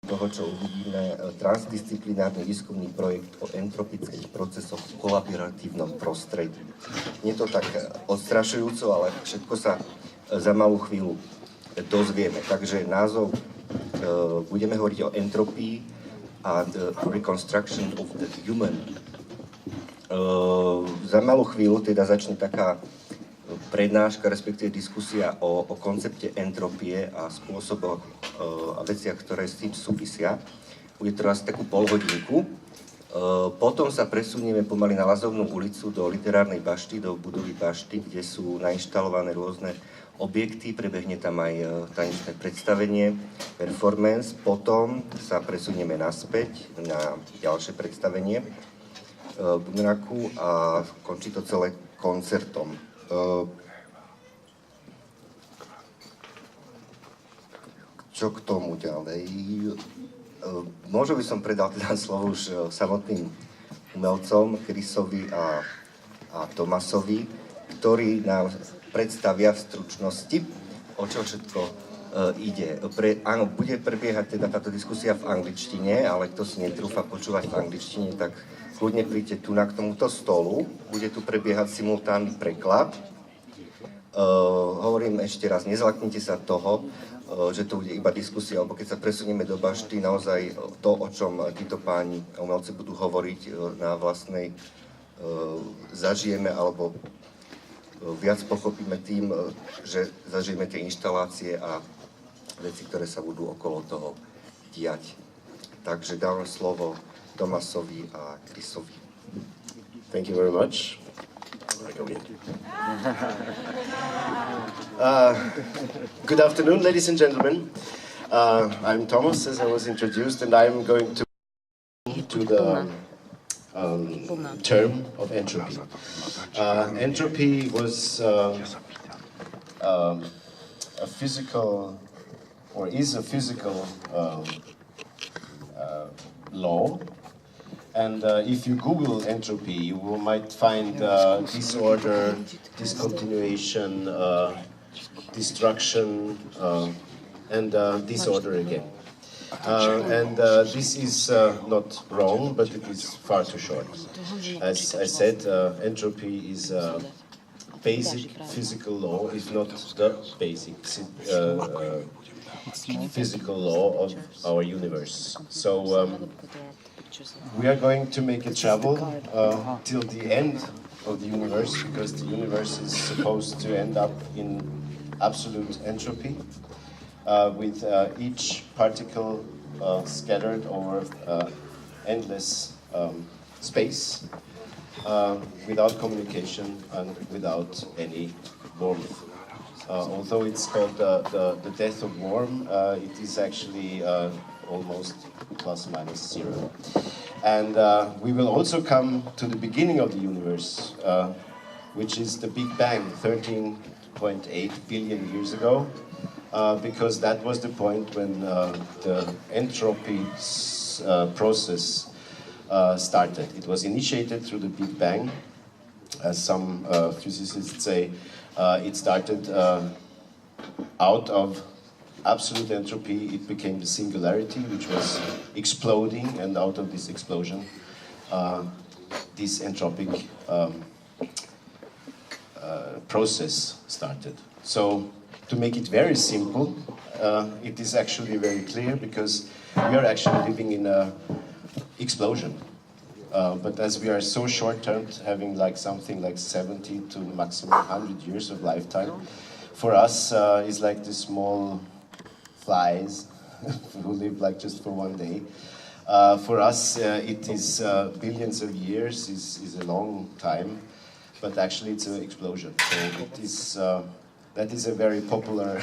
toho, čo uvidíme, transdisciplinárny výskumný projekt o entropických procesoch v kolaboratívnom prostredí. Nie to tak odstrašujúco, ale všetko sa za malú chvíľu dozvieme. Takže názov, budeme hovoriť o entropii a the reconstruction of the human. Za malú chvíľu teda začne taká prednáška, respektíve diskusia o koncepte entropie a spôsoboch a veciach, ktoré s tým súvisia. Bude to asi takú polhodinku. Potom sa presunieme pomaly na Lazovnú ulicu do literárnej bašty, do budovy bašty, kde sú nainštalované rôzne objekty, prebehne tam aj tanečné predstavenie, performance. Potom sa presunieme naspäť na ďalšie predstavenie Bunraku a končí to celé koncertom. Čo k tomu ďalej? Možno by som predal teda slovo už samotným umelcom, Chrisovi a Tomasovi, ktorí nám predstavia v stručnosti, o čo všetko ide. Áno, bude prebiehať teda táto diskusia v angličtine, ale kto si netrúfa počúvať v angličtine, tak kľudne príďte tu k tomuto stolu. Bude tu prebiehať simultánny preklad. Hovorím ešte raz, nezlaknite sa toho, že to bude iba diskusia, alebo keď sa presunieme do bašty, naozaj to, o čom títo páni umelci budú hovoriť na vlastnej zažijeme, alebo viac pochopíme tým, že zažijeme tie inštalácie a veci, ktoré sa budú okolo toho diať. Takže dávam slovo Tomasovi a Chrisovi. Thank you very much. Good afternoon, ladies and gentlemen. I'm Thomas, as I was introduced, and I'm going to the term of entropy. Entropy was a physical, or is a physical law. And if you Google entropy, you might find disorder, discontinuation, destruction, and disorder again. This is not wrong, but it is far too short. As I said, entropy is a basic physical law, if not the basic physical law of our universe. So we are going to make a travel till the end of the universe, because the universe is supposed to end up in absolute entropy, with each particle scattered over endless space, without communication and without any warmth. Although it's called the death of warm, it is actually almost plus minus zero. And we will also come to the beginning of the universe, which is the Big Bang, 13.8 billion years ago, because that was the point when the entropy process started. It was initiated through the Big Bang. As some physicists say, it started out of absolute entropy. It became the singularity, which was exploding, and out of this explosion, this entropic process started. So, to make it very simple, it is actually very clear, because we are actually living in an explosion. But as we are so short-termed, having like something like 70 to maximum 100 years of lifetime, for us is like the small flies who live like just for one day. For us, it is billions of years, is a long time, but actually it's an explosion. So it is, that is a very popular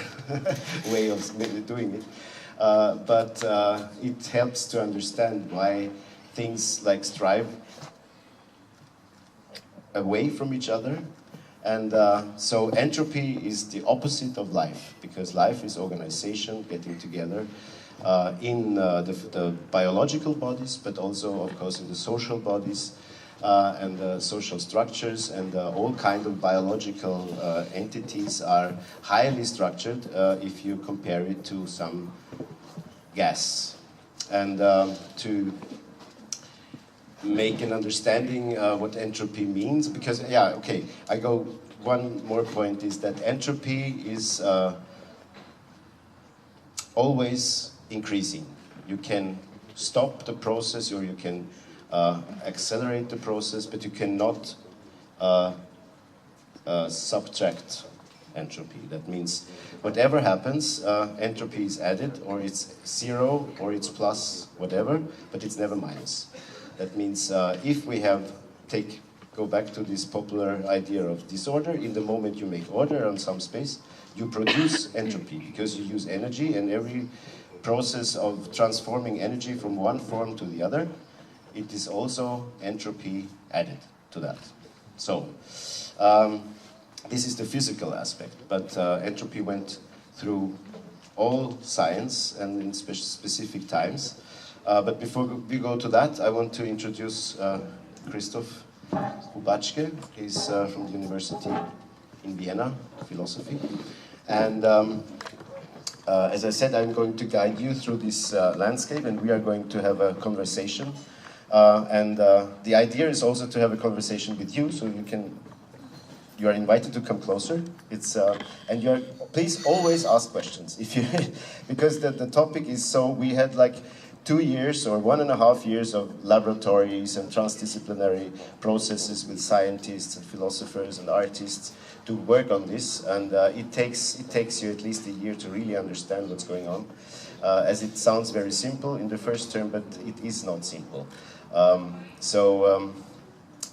way of doing it. But it helps to understand why things like strive away from each other. And so entropy is the opposite of life, because life is organization, getting together in the biological bodies, but also, of course, in the social bodies and the social structures, and all kind of biological entities are highly structured if you compare it to some gas. and to make an understanding what entropy means, because I go one more point is that entropy is always increasing. You can stop the process or you can accelerate the process, but you cannot subtract entropy. That means whatever happens, entropy is added, or it's zero, or it's plus, whatever, but it's never minus. That means if we have, go back to this popular idea of disorder, in the moment you make order on some space, you produce entropy, because you use energy, and every process of transforming energy from one form to the other, it is also entropy added to that. So, this is the physical aspect, but entropy went through all science and in specific times. But before we go to that, I want to introduce Christophom Hubatschke. He's from the University in Vienna, philosophy. And as I said, I'm going to guide you through this landscape, and we are going to have a conversation. The idea is also to have a conversation with you, so you are invited to come closer. Please always ask questions, because the topic is so. We had like 2 years or 1.5 years of laboratories and transdisciplinary processes with scientists and philosophers and artists to work on this, and it takes you at least a year to really understand what's going on, as it sounds very simple in the first term, but it is not simple.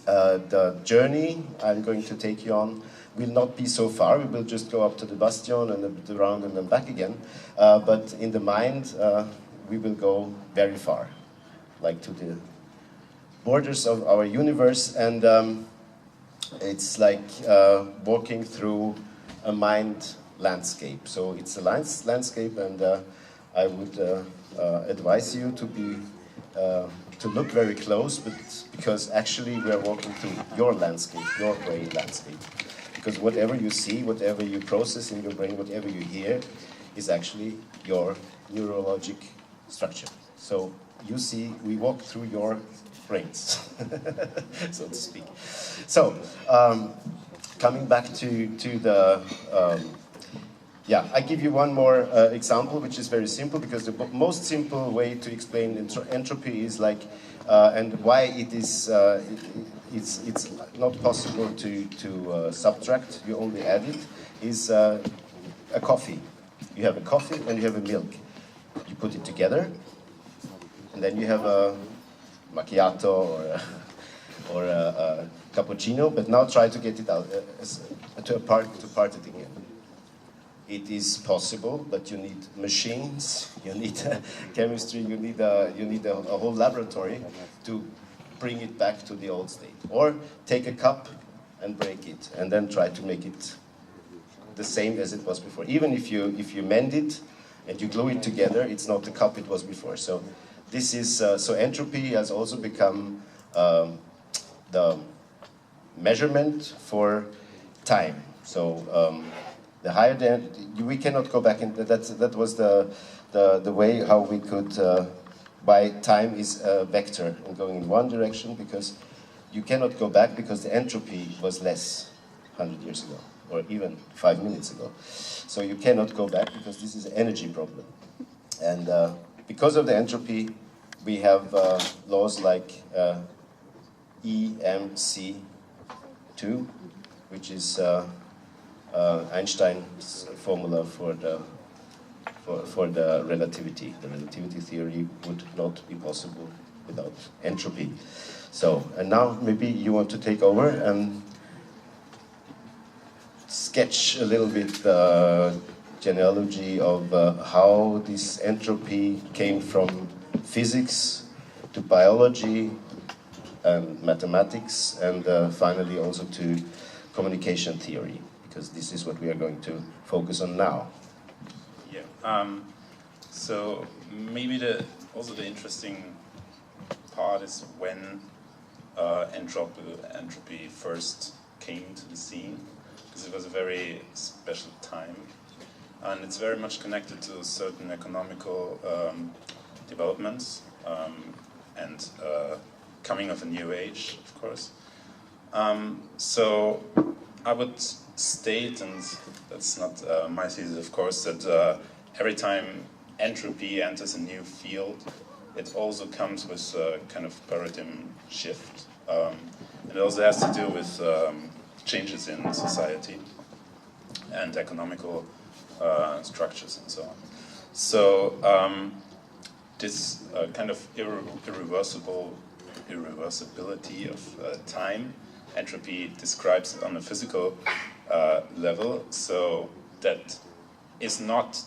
The journey I'm going to take you on will not be so far. We will just go up to the bastion and around and then back again. But in the mind, we will go very far, like to the borders of our universe. And it's like walking through a mind landscape. So it's a landscape, and I would advise you to look very close, but because actually we are walking through your landscape, your brain landscape. Because whatever you see, whatever you process in your brain, whatever you hear, is actually your neurologic structure. So you see, we walk through your brains, so to speak. So, coming back to the... I give you one more example, which is very simple, because the most simple way to explain entropy is like, and why it is, it's not possible to subtract, you only add it, is a coffee. You have a coffee and you have a milk. You put it together, and then you have a macchiato or a cappuccino, but now try to get it out, to part it again. It is possible, but you need machines, you need chemistry, you need a whole laboratory to bring it back to the old state. Or take a cup and break it, and then try to make it the same as it was before. Even if you mend it and you glue it together, it's not the cup it was before. So this is so entropy has also become the measurement for time. So. The higher we cannot go back in. That was the way how we could. Why time is a vector and going in one direction, because you cannot go back, because the entropy was less 100 years ago or even 5 minutes ago. So you cannot go back, because this is an energy problem, and because of the entropy, we have laws like EMC2, which is. Einstein's formula for the relativity. The relativity theory would not be possible without entropy. So, and now maybe you want to take over and sketch a little bit the genealogy of how this entropy came from physics to biology and mathematics, and finally also to communication theory. Because this is what we are going to focus on now. Yeah. So maybe the interesting part is when entropy first came to the scene, because it was a very special time, and it's very much connected to certain economical developments and coming of a new age, of course. So I would state, and that's not my thesis, of course, that every time entropy enters a new field, it also comes with a kind of paradigm shift. It also has to do with changes in society and economical structures and so on. So this kind of irreversibility of time, entropy describes on a physical level, so that it's not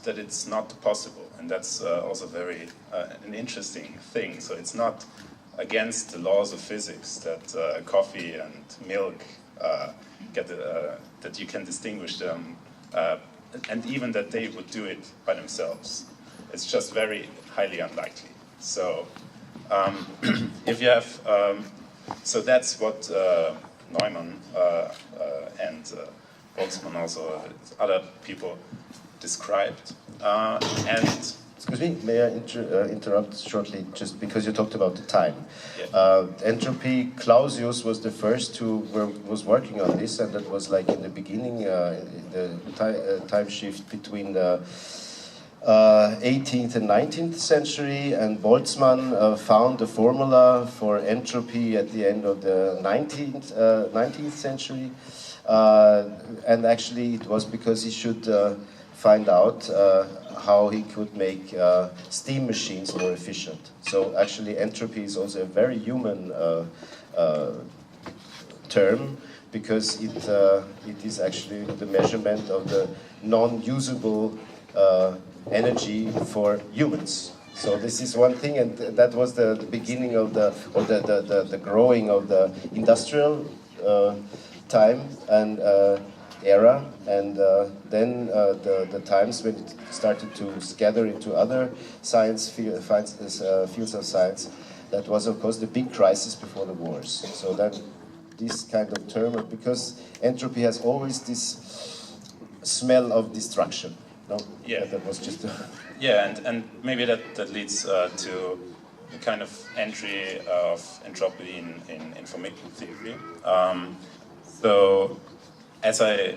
possible, and that's also very an interesting thing. So it's not against the laws of physics that coffee and milk that you can distinguish them, and even that they would do it by themselves. It's just very highly unlikely. So if you have, so that's what Neumann and Boltzmann, also other people, described. And excuse me, may I interrupt shortly, just because you talked about the time. Yeah. Entropy, Clausius was the first who was working on this, and that was like in the beginning, the time shift between the 18th and 19th century, and Boltzmann found the formula for entropy at the end of the 19th century, and actually it was because he should find out how he could make steam machines more efficient. So actually entropy is also a very human term, because it is actually the measurement of the non-usable energy for humans. So this is one thing, and that was the beginning of the growing of the industrial time and era, and then the times when it started to gather into other fields of science. That was, of course, the big crisis before the wars. So that this kind of term, because entropy has always this smell of destruction. No? Yeah. That was just. Yeah, and maybe that leads to the kind of entry of entropy in information theory. So, as I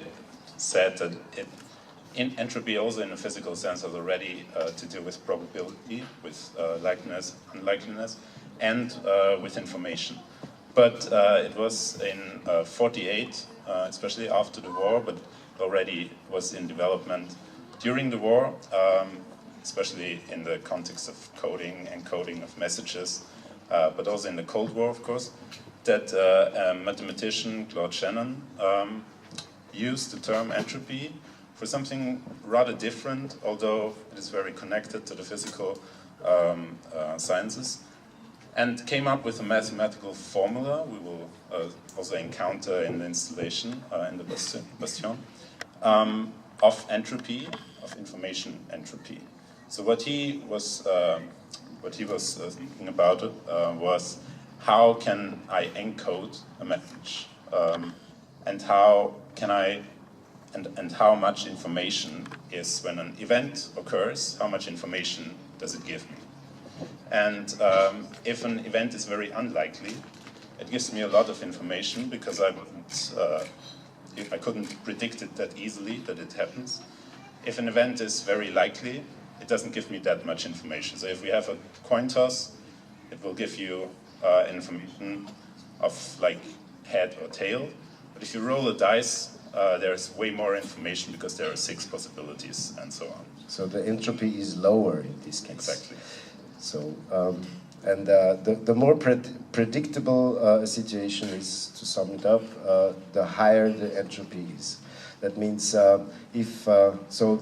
said, that in entropy also in a physical sense has already to do with probability, with likeliness, unlikeliness, and with information. But it was in 48, especially after the war, but already was in development during the war, especially in the context of coding and encoding of messages, but also in the Cold War, of course, that a mathematician, Claude Shannon, used the term entropy for something rather different, although it is very connected to the physical sciences, and came up with a mathematical formula we will also encounter in the installation, in the Bastion, of entropy, of information entropy. So what he was thinking about was, how can I encode a message, and how can I, and how much information is, when an event occurs, how much information does it give me? And if an event is very unlikely, it gives me a lot of information, because I couldn't predict it that easily that it happens. If an event is very likely, it doesn't give me that much information. So if we have a coin toss, it will give you information of like head or tail. But if you roll a dice, there's way more information, because there are 6 possibilities and so on. So the entropy is lower in this case. Exactly. So, and the more predictable a situation is, to sum it up, the higher the entropy is. That means so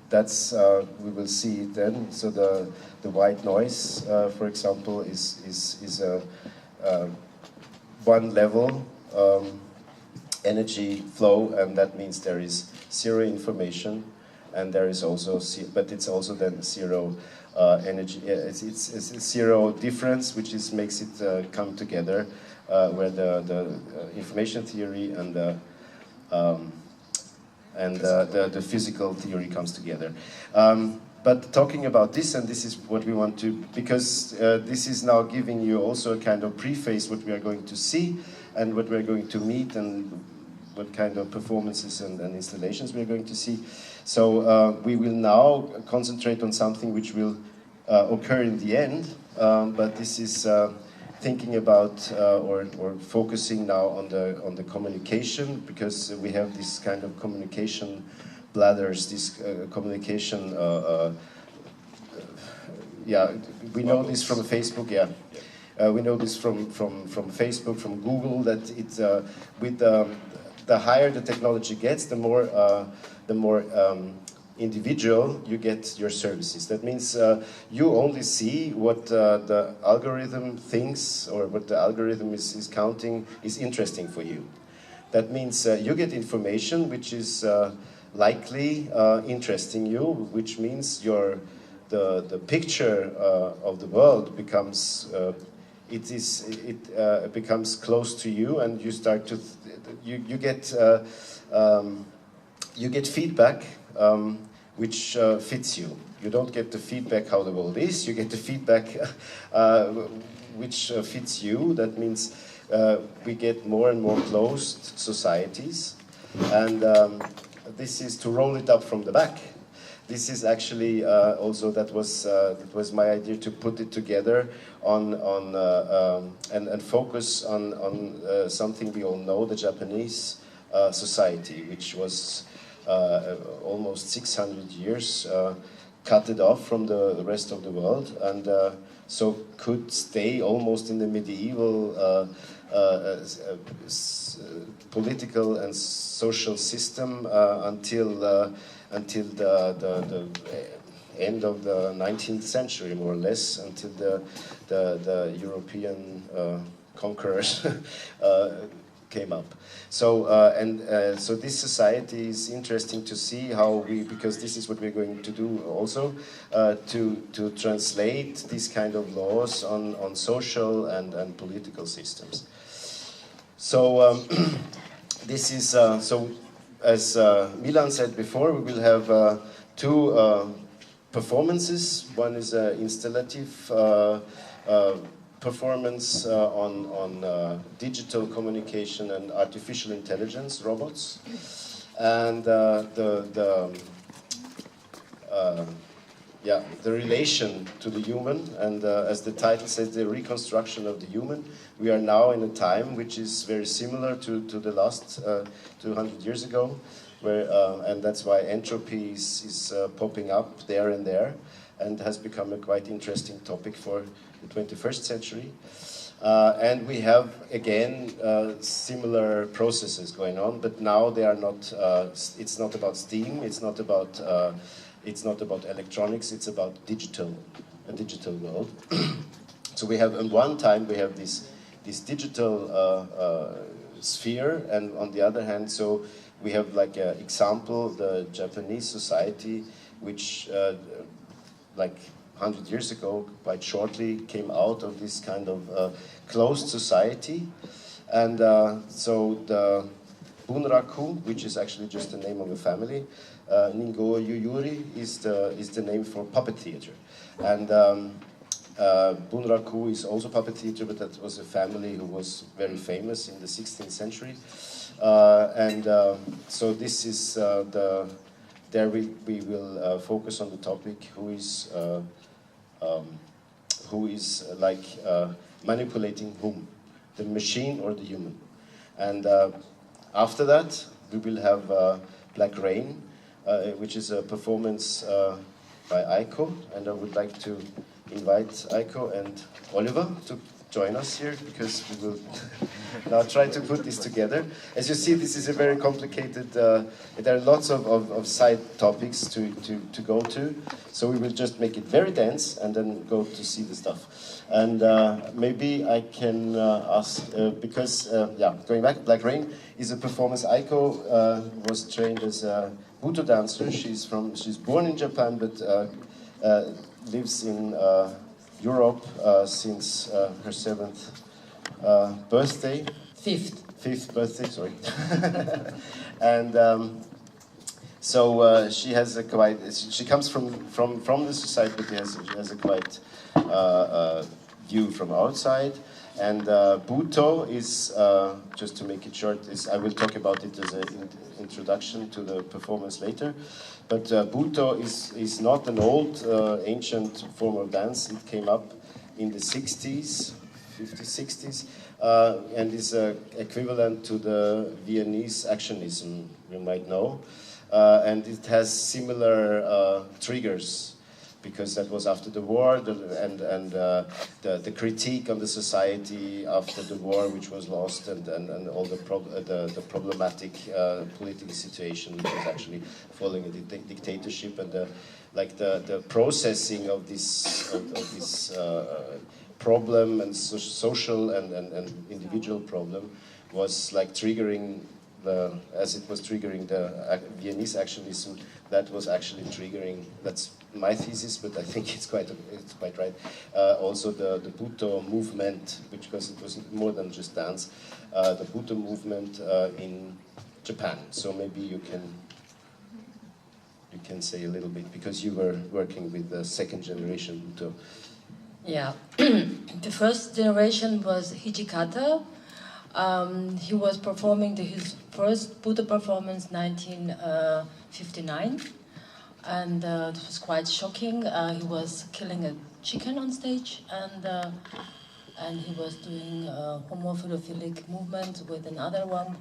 that's we will see it then. So the white noise, for example, is one level energy flow, and that means there is 0 information, and there is also but it's also then 0 energy. It's 0 difference, which makes it come together, where the information theory and the physical theory comes together. But talking about this, and this is what we want to, because this is now giving you also a kind of preface what we are going to see and what we are going to meet and what kind of performances and installations we are going to see. So we will now concentrate on something which will occur in the end, but this is thinking about or focusing now on the communication, because we have this kind of communication bladders, this communication, we know this from Facebook, we know this from Facebook, from Google, that it's with the higher the technology gets, the more individual you get your services. That means you only see what the algorithm thinks, or what the algorithm is counting is interesting for you. That means you get information which is likely interesting you, which means the picture of the world becomes it becomes close to you, and you start to you get feedback which fits you. You don't get the feedback how the world is. You get the feedback which fits you. That means we get more and more closed societies, and this is to roll it up from the back. This is actually also that was my idea, to put it together on and focus on something we all know, the Japanese society, which was almost 600 years cut it off from the rest of the world, and so could stay almost in the medieval political and social system until the end of the 19th century, more or less, until the European conquerors came up. So so this society is interesting to see how because this is what we're going to do also, to translate these kind of laws on social and political systems. So this is so, as Milan said before, we will have two performances. One is an installative performance on digital communication and artificial intelligence robots, and the relation to the human, and as the title says, the reconstruction of the human. We are now in a time which is very similar to the last 200 years ago, where and that's why entropy is popping up there and there, and has become a quite interesting topic for the 21st century. And we have again similar processes going on, but now they are not. It's not about steam. It's not about electronics. It's about a digital world. So we have, on one time, we have this digital sphere, and on the other hand, so we have like an example, the Japanese society, which like 100 years ago, quite shortly, came out of this kind of closed society, and so the Bunraku, which is actually just the name of a family, Ningo Yuyuri is the name for puppet theater, and Bunraku is also puppet theater, but that was a family who was very famous in the 16th century, and so this is there we will focus on the topic who is like manipulating whom, the machine or the human. And after that we will have Black Rain, which is a performance by Aiko, and I would like to invite Aiko and Oliver to join us here, because we will now try to put this together. As you see, this is a very complicated, there are lots of side topics to go to, so we will just make it very dense and then go to see the stuff. And maybe I can ask, because, going back, Black Rain is a performance. Aiko was trained as a Buto dancer. She's born in Japan, but lives in Europe since her 7th birthday. Fifth birthday, sorry. And So she has a quite. She comes from the society, but she has a quite view from outside. And Buto is, just to make it short, I will talk about it as an introduction to the performance later. But Buto is not an old, ancient form of dance. It came up in the 60s, 50s, 60s, and is equivalent to the Viennese actionism, you might know. And it has similar triggers, because that was after the war, and the critique on the society after the war, which was lost, and all the problematic political situation, which was actually following a dictatorship, and the processing of this problem and social and individual problem was like triggering as it was triggering the Viennese actionism. That was actually triggering. That's my thesis, but I think it's quite right. Also, the Buto movement, because it was more than just dance, the Buto movement in Japan. So maybe you can say a little bit, because you were working with the second generation Buto. Yeah, the first generation was Hijikata. He was performing his first Buto performance 1959, and it was quite shocking. He was killing a chicken on stage, and he was doing a homophilic movement with another one,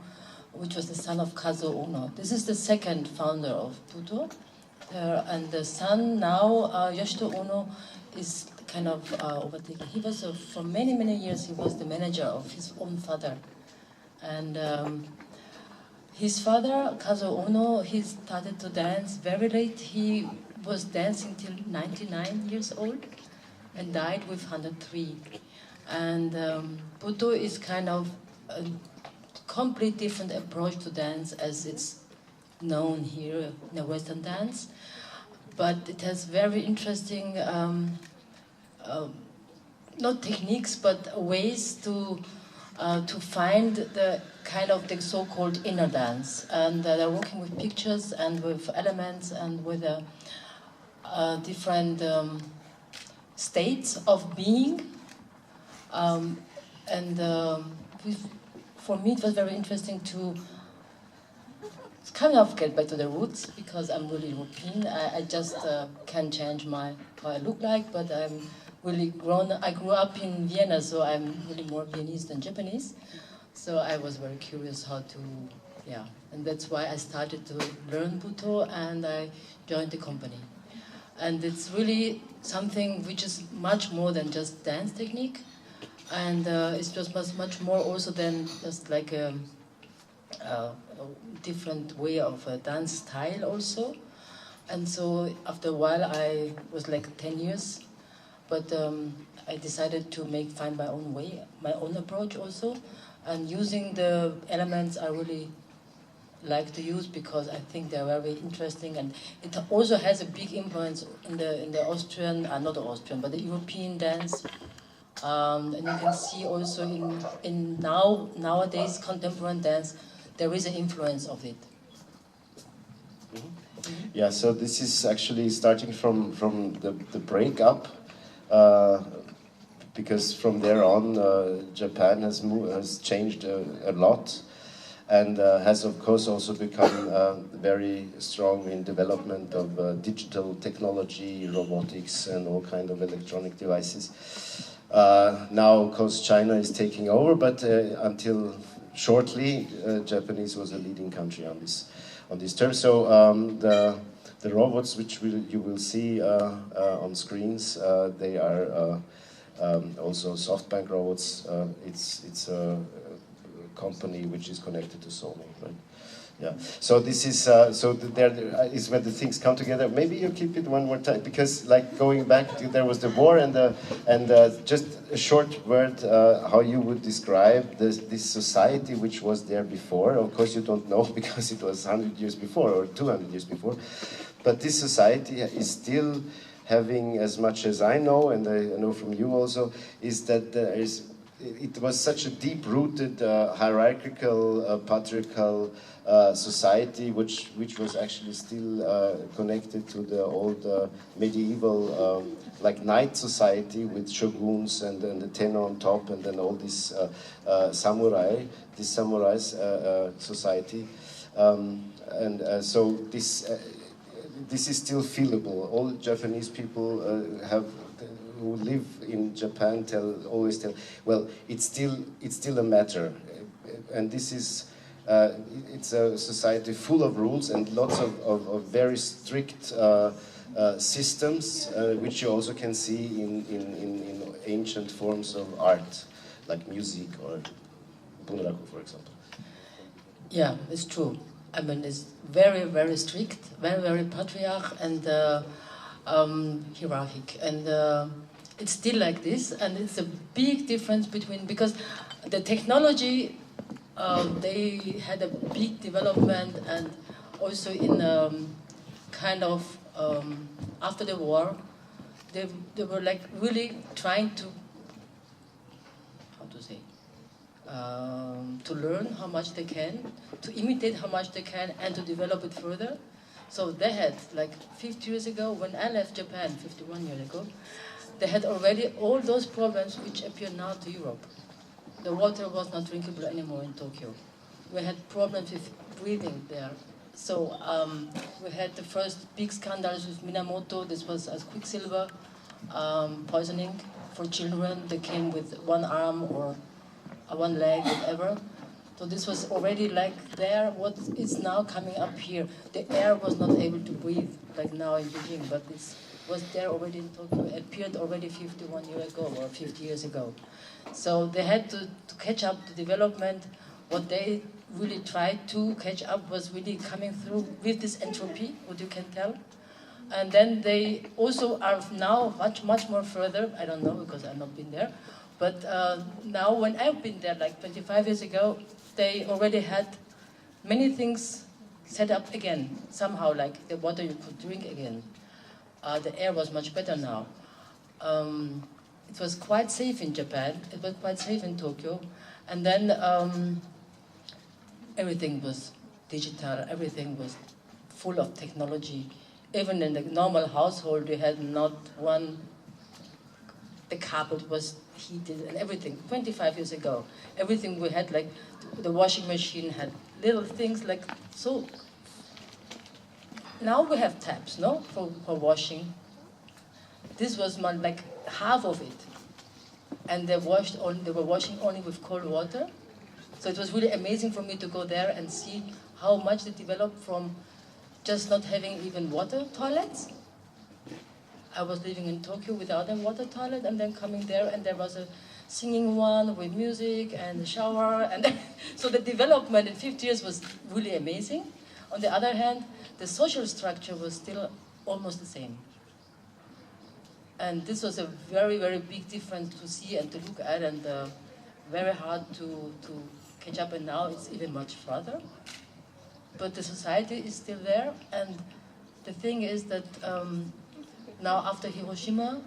which was the son of Kazuo Uno. This is the second founder of Buto, and the son now, Yoshito Uno, is kind of overtaking. He was, for many years, he was the manager of his own father. And his father, Kazuo Uno, he started to dance very late. He was dancing till 99 years old and died with 103. And Buto is kind of a complete different approach to dance as it's known here in the Western dance. But it has very interesting not techniques, but ways to find the kind of the so-called inner dance. And they're working with pictures and with elements and with different states of being. For me, it was very interesting to kind of get back to the roots, because I'm really European. I just can't change how I look like, but I'm really I grew up in Vienna, so I'm really more Viennese than Japanese. So I was very curious and that's why I started to learn Buto, and I joined the company. And it's really something which is much more than just dance technique, and it's just much more also than just like a different way of a dance style also. And so after a while, I was like 10 years, but I decided to find my own way, my own approach also, and using the elements I really like to use, because I think they're very interesting, and it also has a big influence in the Austrian, not the Austrian, but the European dance. And you can see also in nowadays contemporary dance, there is an influence of it. Yeah, so this is actually starting from the breakup, because from there on, Japan has changed a lot, and has of course also become very strong in development of digital technology, robotics, and all kind of electronic devices. Now, of course, China is taking over, but until shortly, Japanese was a leading country on this term. So the robots which you will see on screens, they are also SoftBank robots. It's a company which is connected to Sony, right? Yeah. So this is there is where the things come together. Maybe you keep it one more time, because like going back to, there was the war and just a short word how you would describe this society which was there before. Of course you don't know, because it was 100 years before or 200 years before, but this society is still having, as much as I know, and I know from you also, is that it was such a deep-rooted hierarchical, patriarchal society, which was actually still connected to the old medieval, like knight society with shoguns and the ten on top, and then all this samurais society, so this is still feelable. All Japanese people who live in Japan always tell, well, it's still a matter, and this is it's a society full of rules and lots of very strict systems, which you also can see in ancient forms of art, like music or bunraku, for example. Yeah, it's true. I mean, it's very, very strict, very, very patriarch and hierarchic, and it's still like this. And it's a big difference between, because the technology, they had a big development, and also in kind of after the war, they were like really trying to, how to say, to learn how much they can, to imitate how much they can, and to develop it further. So they had, like 50 years ago, when I left Japan, 51 years ago, they had already all those problems which appear now to Europe. The water was not drinkable anymore in Tokyo. We had problems with breathing there. So we had the first big scandals with Minamoto. This was as quicksilver poisoning for children. They came with one arm or one leg, whatever. So this was already like there. What is now coming up here? The air was not able to breathe like now in Beijing, but this was there already in Tokyo. It appeared already 51 years ago or 50 years ago. So they had to catch up the development. What they really tried to catch up was really coming through with this entropy, what you can tell. And then they also are now much more further. I don't know because I've not been there. But now when I've been there, like 25 years ago, they already had many things set up again. Somehow, like the water you could drink again. The air was much better now. It was quite safe in Japan. It was quite safe in Tokyo. And then everything was digital. Everything was full of technology. Even in the normal household, we had not one. The carpet was heated and everything. 25 years ago, everything we had, like the washing machine had little things like so. Now we have taps, no, for washing. This was like half of it, and they were washing only with cold water. So it was really amazing for me to go there and see how much they developed from just not having even water toilets. I was living in Tokyo without a water toilet, and then coming there, and there was a singing one with music and a shower, and so the development in 50 years was really amazing. On the other hand, the social structure was still almost the same. And this was a very, very big difference to see and to look at, and very hard to catch up, and now it's even much further. But the society is still there, and the thing is that now after Hiroshima,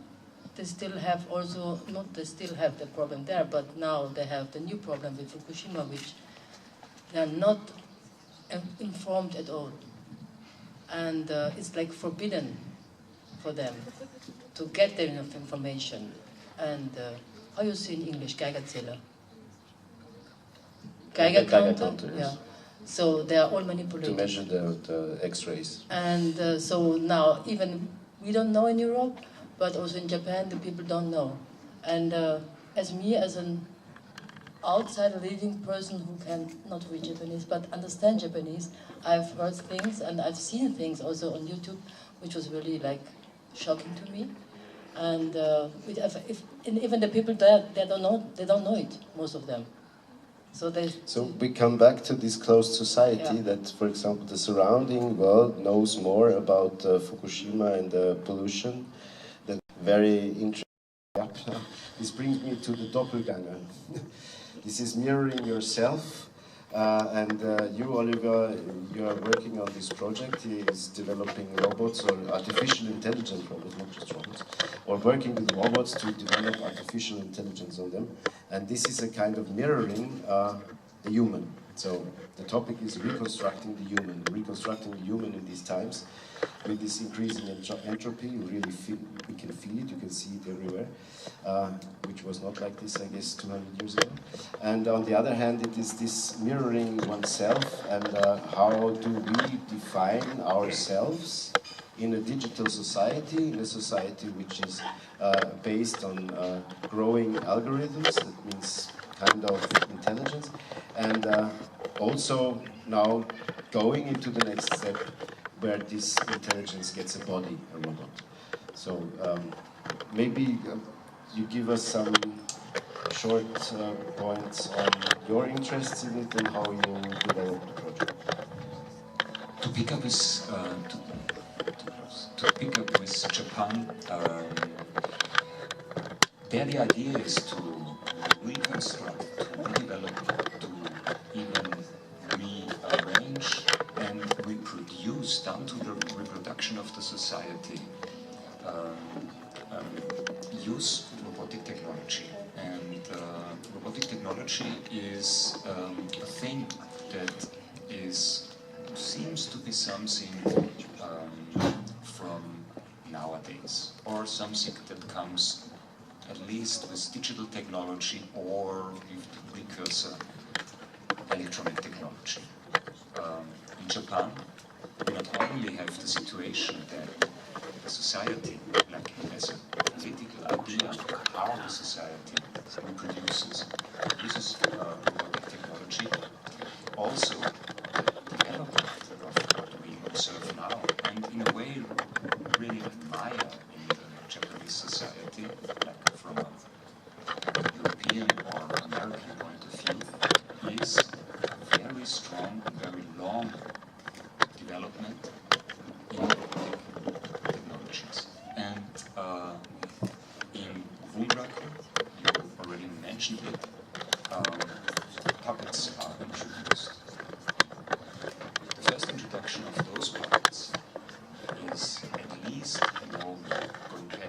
they still have also, not they still have the problem there, but now they have the new problem with Fukushima, which they are not informed at all. And it's like forbidden for them to get their enough information. And how you say in English, Geigerzähler? Geiger counter? Yeah. So they are all manipulated. To measure the X-rays. And so now even we don't know in Europe, but also in Japan, the people don't know. And as me, as an outside living person who can not read Japanese, but understand Japanese, I've heard things and I've seen things also on YouTube, which was really like shocking to me. And even the people there, they don't know it, most of them. So we come back to this closed society, yeah, that, for example, the surrounding world knows more about Fukushima and the pollution. That very interesting. This brings me to the doppelganger. This is mirroring yourself. You, Oliver, you are working on this project. He is developing robots or artificial intelligence robots, not just robots, or working with robots to develop artificial intelligence on them. And this is a kind of mirroring the human. So the topic is reconstructing the human in these times. With this increasing entropy, we can feel it, you can see it everywhere, which was not like this, I guess, 200 years ago. And on the other hand, it is this mirroring oneself, and how do we define ourselves in a digital society, in a society which is based on growing algorithms, that means kind of intelligence, and also now going into the next step, where this intelligence gets a body, a robot. So maybe you give us some short points on your interests in it and how you develop the project. To pick up with Japan, there the idea is to reconstruct, to redevelop, to even rearrange and reproduce down to the reproduction of the society, use robotic technology. And robotic technology is a thing that seems to be something from nowadays, or something that comes at least with digital technology or with the precursor electronic technology. In Japan, we not only have the situation that the society, like as a political idea, how the society reproduces, uses robotic technology, also the development of what we observe now, and in a way really admire in the Japanese society, like from a European or American point of view, is a very strong, very long development in robotic technologies. And in Wundrake, you already mentioned it, puppets are introduced. The first introduction of those puppets is at least going back to the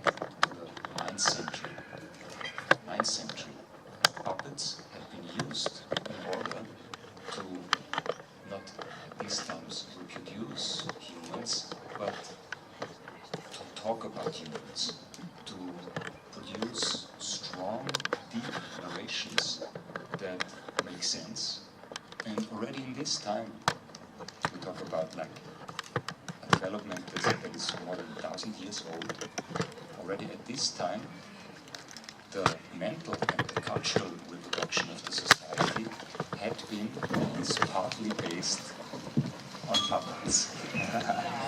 9th century. 9th century. Puppets have been used in order to not at these times reproduce humans, but to talk about humans, to produce strong, deep narrations that make sense. And already in this time, we talk about like a development that is more than 1,000 years old. Already at this time, the mental and the cultural reproduction of the society had been and is partly based on puppets.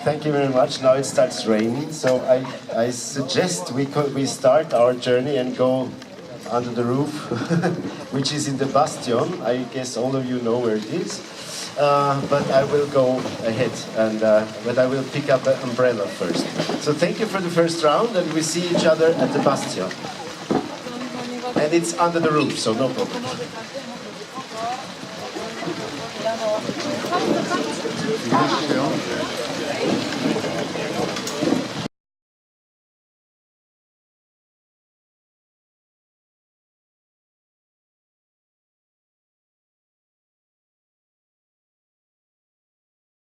Thank you very much. Now it starts raining, so I suggest we start our journey and go under the roof, which is in the Bastion. I guess all of you know where it is, but I will go ahead, and but I will pick up an umbrella first. So thank you for the first round, and we see each other at the Bastion. And it's under the roof, so no problem.